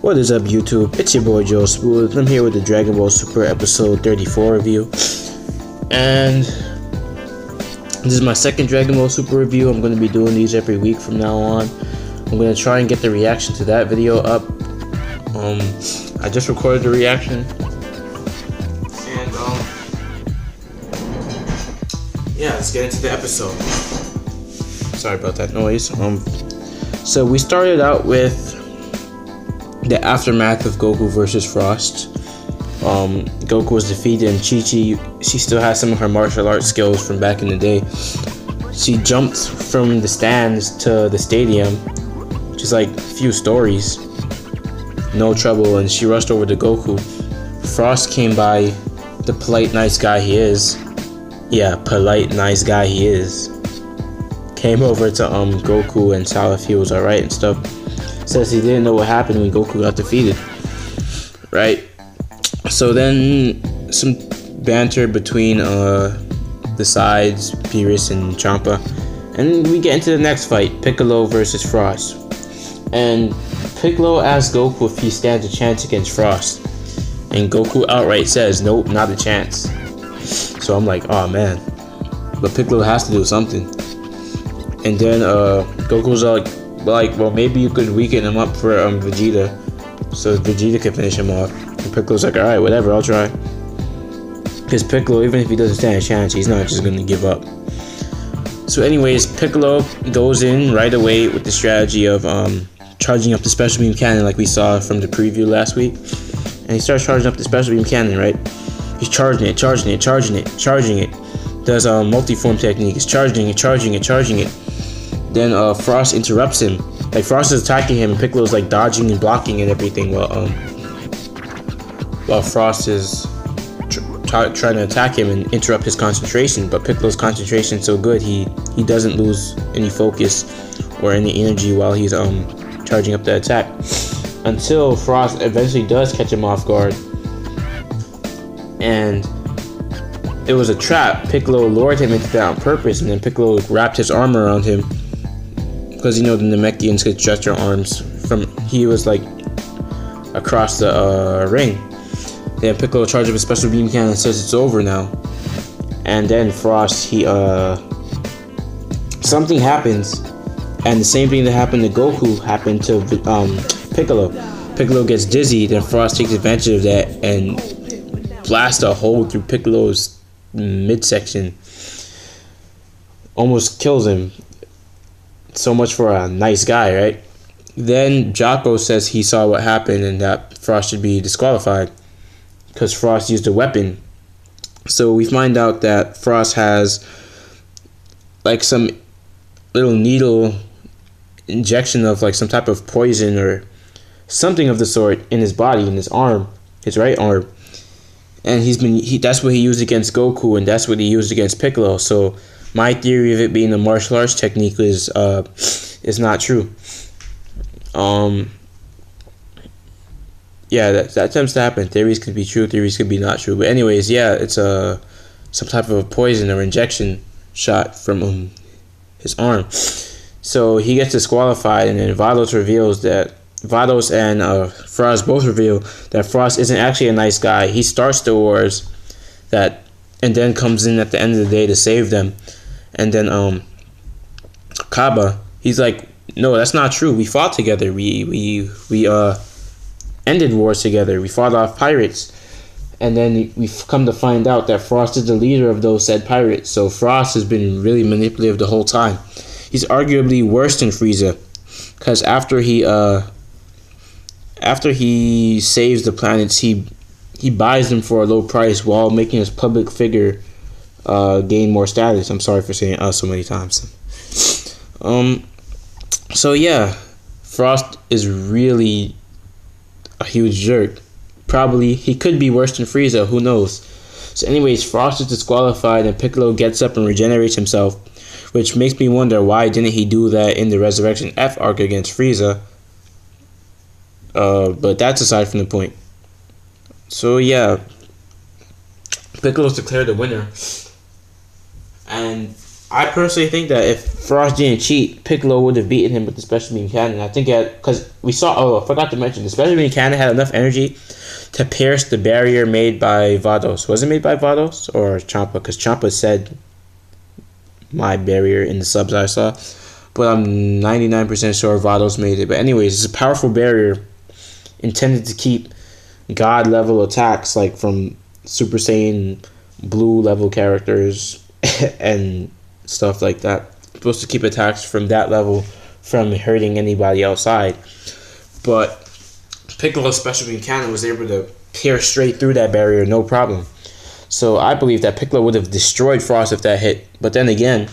What is up, YouTube? It's your boy Joe Smooth. I'm here with the Dragon Ball Super Episode 34 review. And this is my second Dragon Ball Super review. I'm going to be doing these every week from now on. I'm going to try and get the reaction to that video up. I just recorded the reaction. And, yeah, let's get into the episode. Sorry about that noise. So we started out with the aftermath of Goku versus Frost. Goku was defeated, and Chi-Chi, she still has some of her martial arts skills from back in the day. She jumped from the stands to the stadium, which is like a few stories, no trouble, and she rushed over to Goku. Frost came by, the polite, nice guy he is. Yeah, polite, nice guy he is. Came over to Goku and saw if he was alright and stuff. Says he didn't know what happened when Goku got defeated. Right? So then some banter between the sides, Beerus and Champa. And we get into the next fight, Piccolo versus Frost. And Piccolo asks Goku if he stands a chance against Frost. And Goku outright says, nope, not a chance. So I'm like, oh man. But Piccolo has to do something. And then Goku's like, well, maybe you could weaken him up for Vegeta, so Vegeta can finish him off. And Piccolo's like, alright, whatever, I'll try. Because Piccolo, even if he doesn't stand a chance, he's not just gonna give up. So anyways, Piccolo goes in right away with the strategy of charging up the Special Beam Cannon like we saw from the preview last week. And he starts charging up the Special Beam Cannon, right? He's charging it. Does a multi-form technique. He's charging it. Then Frost interrupts him. Like, Frost is attacking him, and Piccolo's like dodging and blocking and everything while Frost is trying to attack him and interrupt his concentration. But Piccolo's concentration is so good, he doesn't lose any focus or any energy while he's charging up the attack. Until Frost eventually does catch him off guard. And it was a trap. Piccolo lured him into that on purpose, and then Piccolo wrapped his arm around him. Because the Namekians could stretch their arms from, he was like across the ring. Then Piccolo charged up a Special Beam Cannon and says it's over now. And then Frost, something happens, and the same thing that happened to Goku happened to Piccolo. Piccolo gets dizzy, then Frost takes advantage of that and blasts a hole through Piccolo's midsection. Almost kills him. So much for a nice guy, right? Then Jaco says he saw what happened and that Frost should be disqualified because Frost used a weapon. So we find out that Frost has like some little needle injection of like some type of poison or something of the sort in his body, in his arm, his right arm. And that's what he used against Goku, and that's what he used against Piccolo. So my theory of it being a martial arts technique is not true. Yeah, that tends to happen. Theories could be true, theories could be not true. But anyways, yeah, it's some type of a poison or injection shot from his arm. So he gets disqualified, and then Vados and Frost both reveal that Frost isn't actually a nice guy. He starts the wars and then comes in at the end of the day to save them. And then Kaba, he's like, no, that's not true. We fought together. We ended wars together. We fought off pirates. And then we've come to find out that Frost is the leader of those said pirates. So Frost has been really manipulative the whole time. He's arguably worse than Frieza, because after he saves the planets, he buys them for a low price while making his public figure gain more status. I'm sorry for saying so many times. So yeah, Frost is really a huge jerk. Probably he could be worse than Frieza, who knows. So anyways, Frost is disqualified, and Piccolo gets up and regenerates himself, which makes me wonder why didn't he do that in the Resurrection F arc against Frieza. But that's aside from the point. So yeah, Piccolo's declared the winner, and I personally think that if Frost didn't cheat, Piccolo would have beaten him with the special beam cannon. I think because we saw. Oh, I forgot to mention the special beam cannon had enough energy to pierce the barrier made by Vados. Was it made by Vados or Champa? Because Champa said my barrier in the subs I saw, but I'm 99% sure Vados made it. But anyways, it's a powerful barrier intended to keep God level attacks like from Super Saiyan blue level characters and stuff like that. It's supposed to keep attacks from that level from hurting anybody outside. But Piccolo's special beam cannon was able to pierce straight through that barrier, no problem. So I believe that Piccolo would have destroyed Frost if that hit. But then again,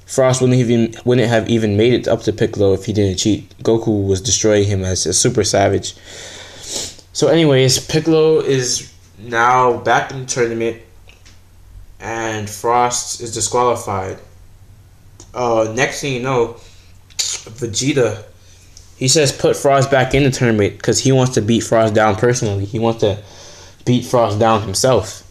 Frost wouldn't have even made it up to Piccolo if he didn't cheat. Goku was destroying him as a super savage. So anyways, Piccolo is now back in the tournament, and Frost is disqualified. Next thing you know, Vegeta, he says put Frost back in the tournament because he wants to beat Frost down personally. He wants to beat Frost down himself.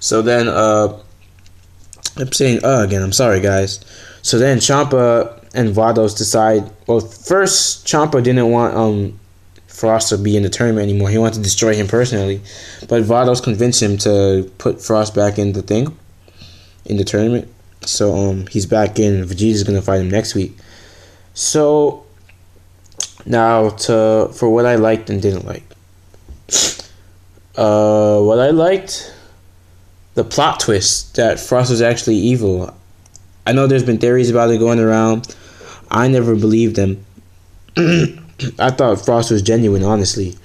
So then, I'm saying again, I'm sorry guys. So then Champa and Vados decide, well, first Champa didn't want Frost to be in the tournament anymore. He wanted to destroy him personally. But Vados convinced him to put Frost back in the tournament. So he's back in. Vegeta's gonna fight him next week. So now for what I liked and didn't like. What I liked, the plot twist that Frost was actually evil. I know there's been theories about it going around. I never believed them. I thought Frost was genuine, honestly.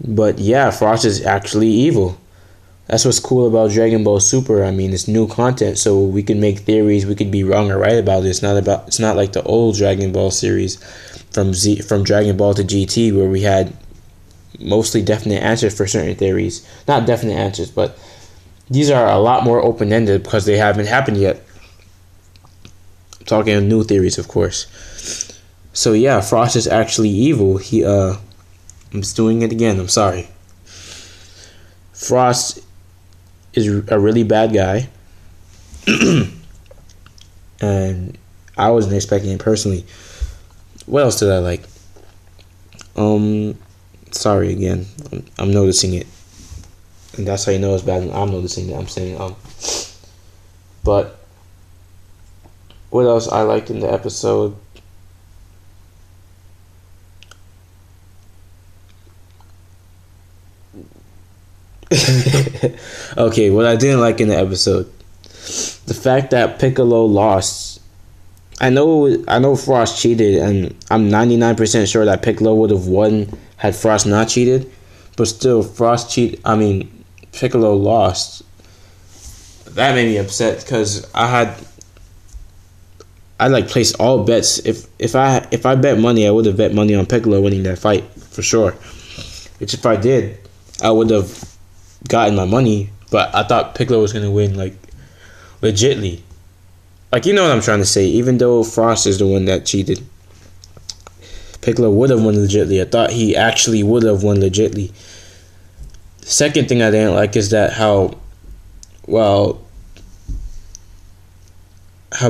But yeah, Frost is actually evil. That's what's cool about Dragon Ball Super. I mean, it's new content, so we can make theories. We could be wrong or right about it. It's not like the old Dragon Ball series from Dragon Ball to GT, where we had mostly definite answers for certain theories. Not definite answers, but these are a lot more open-ended because they haven't happened yet. I'm talking new theories, of course. So yeah, Frost is actually evil. I'm just doing it again. I'm sorry. Frost is a really bad guy. And I wasn't expecting it personally. What else did I like? Sorry again. I'm noticing it. And that's how you know it's bad. I'm noticing it. I'm saying But what else I liked in the episode? Okay, what I didn't like in the episode, the fact that Piccolo lost. I know Frost cheated, and I'm 99% sure that Piccolo would have won had Frost not cheated. But still, Piccolo lost. That made me upset because I placed all bets. If I bet money, I would have bet money on Piccolo winning that fight for sure. Which if I did, I would have gotten my money. But I thought Piccolo was gonna win like legitly. Like, you know what I'm trying to say. Even though Frost is the one that cheated, Piccolo would have won legitly. I thought he actually would have won legitly. The second thing I didn't like is that how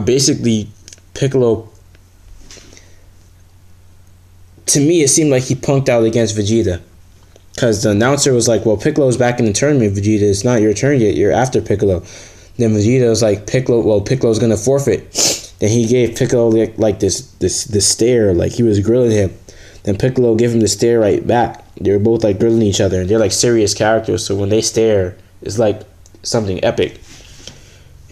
basically Piccolo, to me it seemed like he punked out against Vegeta. Because the announcer was like, well, Piccolo's back in the tournament, Vegeta. It's not your turn yet. You're after Piccolo. Then Vegeta was like, Piccolo's going to forfeit. Then he gave Piccolo like this stare, like he was grilling him. Then Piccolo gave him the stare right back. They were both like grilling each other. And they're like serious characters. So when they stare, it's like something epic.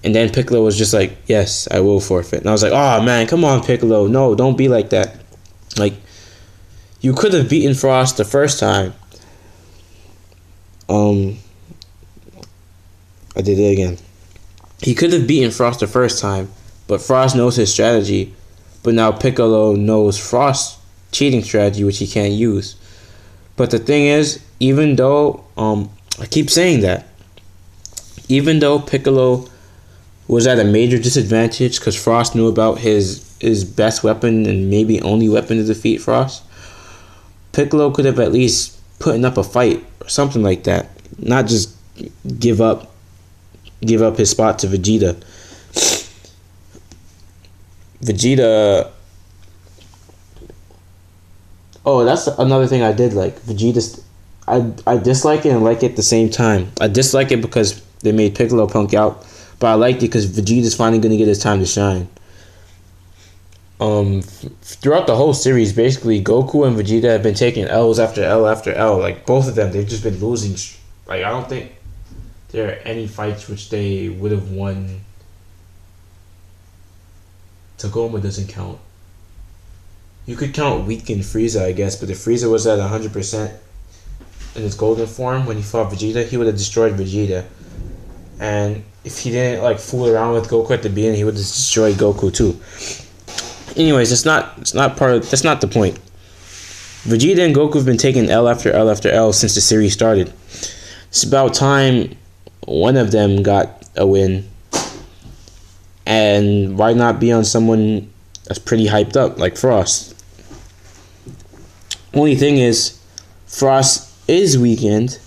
And then Piccolo was just like, yes, I will forfeit. And I was like, oh, man, come on, Piccolo. No, don't be like that. Like, you could have beaten Frost the first time. I did it again. He could have beaten Frost the first time, but Frost knows his strategy. But now Piccolo knows Frost's cheating strategy, which he can't use. But the thing is, even though, I keep saying that, even though Piccolo was at a major disadvantage because Frost knew about his best weapon and maybe only weapon to defeat Frost, Piccolo could have at least put up a fight or something like that. Not just give up his spot to Vegeta. Vegeta. Oh, that's another thing I did like. Vegeta's. I dislike it and like it at the same time. I dislike it because they made Piccolo punk out, but I liked it because Vegeta's finally gonna get his time to shine. Throughout the whole series, basically Goku and Vegeta have been taking L's after L after L. Like both of them, they've just been losing. Like I don't think there are any fights which they would have won. Tagoma doesn't count. You could count weakened Frieza, I guess, but if Frieza was at 100% in his golden form when he fought Vegeta, he would have destroyed Vegeta. And if he didn't like fool around with Goku at the beginning, he would have destroyed Goku too. Anyways, that's not the point. Vegeta and Goku have been taking L after L after L since the series started. It's about time one of them got a win. And why not be on someone that's pretty hyped up, like Frost? Only thing is, Frost is weakened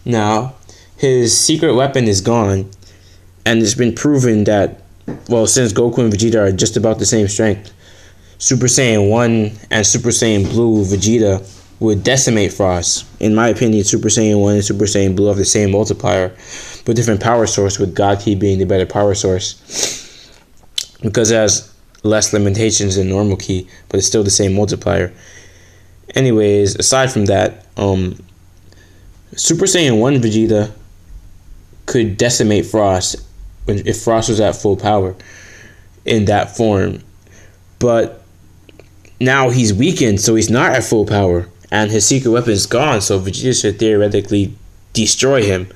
now. His secret weapon is gone. And it's been proven that, well, since Goku and Vegeta are just about the same strength, Super Saiyan 1 and Super Saiyan Blue Vegeta would decimate Frost. In my opinion, Super Saiyan 1 and Super Saiyan Blue have the same multiplier, but different power source, with God Ki being the better power source. Because it has less limitations than normal Ki, but it's still the same multiplier. Anyways, aside from that, Super Saiyan 1 Vegeta could decimate Frost if Frost was at full power in that form. But now he's weakened, so he's not at full power. And his secret weapon is gone, so Vegeta should theoretically destroy him.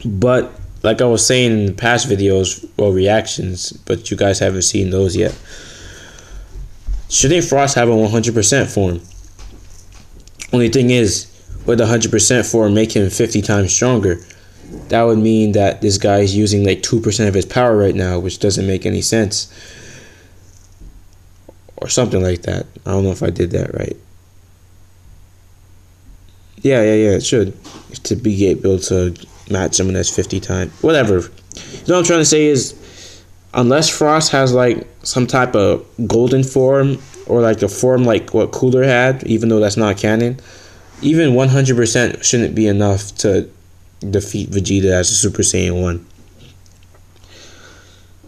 But like I was saying in the past videos, well, reactions, but you guys haven't seen those yet. Shouldn't Frost have a 100% form? Only thing is, would 100% form make him 50 times stronger? That would mean that this guy is using like 2% of his power right now, which doesn't make any sense. Or something like that. I don't know if I did that right. Yeah, it should. To be able to match someone that's 50 times. Whatever. You know what I'm trying to say is, unless Frost has like some type of golden form, or like a form like what Cooler had, even though that's not canon, even 100% shouldn't be enough to defeat Vegeta as a Super Saiyan 1.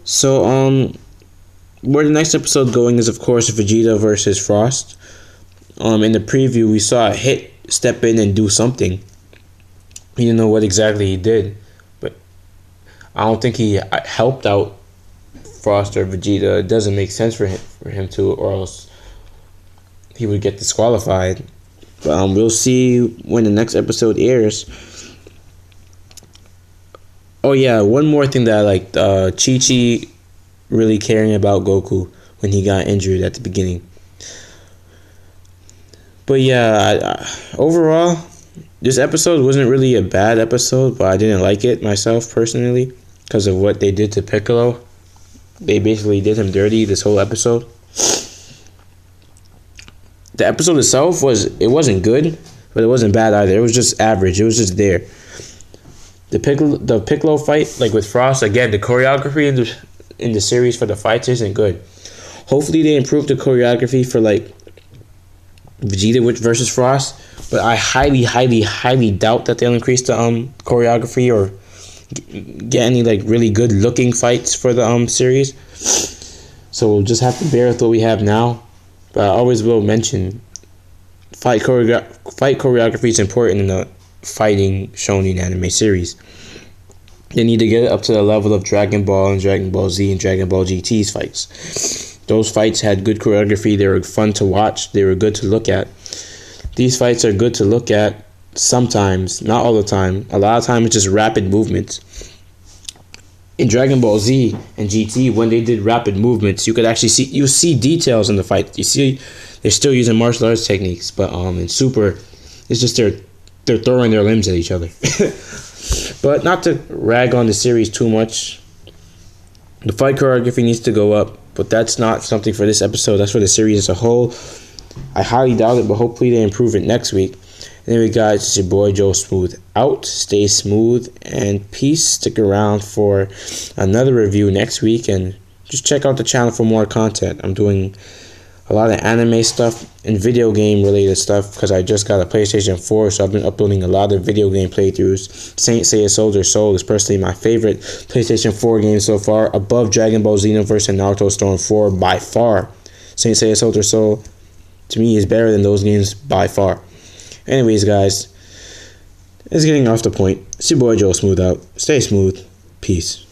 So, where the next episode going is, of course, Vegeta versus Frost. In the preview, we saw a Hit step in and do something. We didn't know what exactly he did, but I don't think he helped out Frost or Vegeta. It doesn't make sense for him to, or else he would get disqualified. But we'll see when the next episode airs. Oh yeah, one more thing that I liked. Chi-Chi really caring about Goku when he got injured at the beginning. But yeah, overall, this episode wasn't really a bad episode, but I didn't like it myself personally because of what they did to Piccolo. They basically did him dirty this whole episode. The episode itself wasn't good, but it wasn't bad either. It was just average. It was just there. The Piccolo fight, like with Frost, again, the choreography in the series for the fights isn't good. Hopefully they improve the choreography for like Vegeta versus Frost, but I highly doubt that they'll increase the choreography or get any like really good looking fights for the series. So we'll just have to bear with what we have now. But I always will mention fight choreography is important in the fighting shonen anime series. They need to get it up to the level of Dragon Ball and Dragon Ball Z and Dragon Ball GT's fights. Those fights had good choreography. They were fun to watch. They were good to look at. These fights are good to look at sometimes, not all the time. A lot of times it's just rapid movements. In Dragon Ball Z and GT, when they did rapid movements, you could actually see details in the fight. You see they're still using martial arts techniques, but in Super, it's just they're throwing their limbs at each other. But not to rag on the series too much, the fight choreography needs to go up, but that's not something for this episode. That's for the series as a whole. I highly doubt it, but hopefully they improve it next week. Anyway, guys, it's your boy Joe Smooth out. Stay smooth and peace. Stick around for another review next week and just check out the channel for more content. I'm doing a lot of anime stuff and video game related stuff because I just got a PlayStation 4, so I've been uploading a lot of video game playthroughs. Saint Seiya Soldier Soul is personally my favorite PlayStation 4 game so far, above Dragon Ball Xenoverse and Naruto Storm 4 by far. Saint Seiya Soldier Soul, to me, is better than those games by far. Anyways, guys, it's getting off the point. It's your boy Joe Smooth out. Stay smooth. Peace.